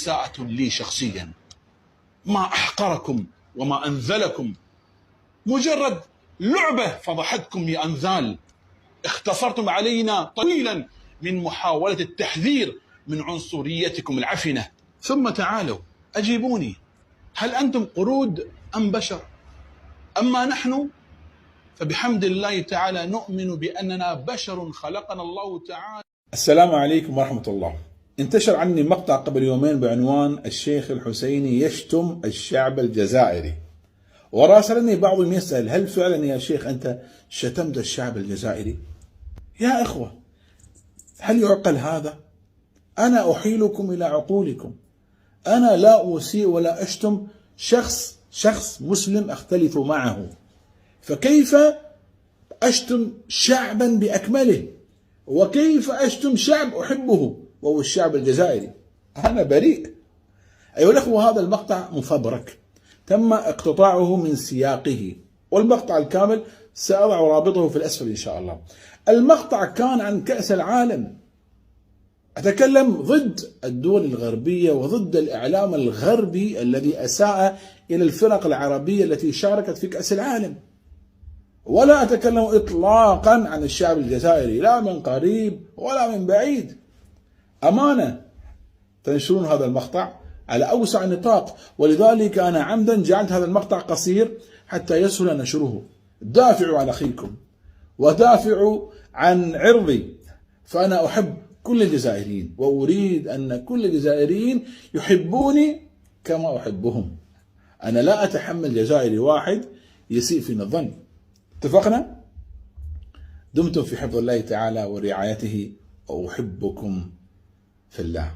إساءة لي شخصيا، ما أحقركم وما أنذلكم، مجرد لعبة فضحتكم يا أنذال. اختصرتم علينا طويلا من محاولة التحذير من عنصريتكم العفنة. ثم تعالوا أجيبوني، هل أنتم قرود أم بشر؟ أما نحن فبحمد الله تعالى نؤمن بأننا بشر خلقنا الله تعالى. السلام عليكم ورحمة الله. انتشر عني مقطع قبل يومين بعنوان الشيخ الحسيني يشتم الشعب الجزائري، وراسلني بعضهم يسأل هل فعلا يا شيخ أنت شتمت الشعب الجزائري؟ يا إخوة، هل يعقل هذا؟ أنا أحيلكم إلى عقولكم. أنا لا أسيء ولا أشتم شخص مسلم أختلف معه، فكيف أشتم شعبا بأكمله؟ وكيف أشتم شعب أحبه وهو الشعب الجزائري؟ أنا بريء. أيها الأخوة، هذا المقطع مفبرك تم اقتطاعه من سياقه، والمقطع الكامل سأضع رابطه في الأسفل إن شاء الله. المقطع كان عن كأس العالم، أتكلم ضد الدول الغربية وضد الإعلام الغربي الذي أساء إلى الفرق العربية التي شاركت في كأس العالم، ولا أتكلم إطلاقا عن الشعب الجزائري لا من قريب ولا من بعيد. أمانة تنشرون هذا المقطع على أوسع نطاق، ولذلك أنا عمدا جعلت هذا المقطع قصير حتى يسهل نشره. دافعوا عن أخيكم ودافعوا عن عرضي، فأنا أحب كل الجزائريين وأريد أن كل الجزائريين يحبوني كما أحبهم. أنا لا أتحمل جزائري واحد يسيء فينا الظن. اتفقنا؟ دمتم في حفظ الله تعالى ورعايته، وأحبكم في الله.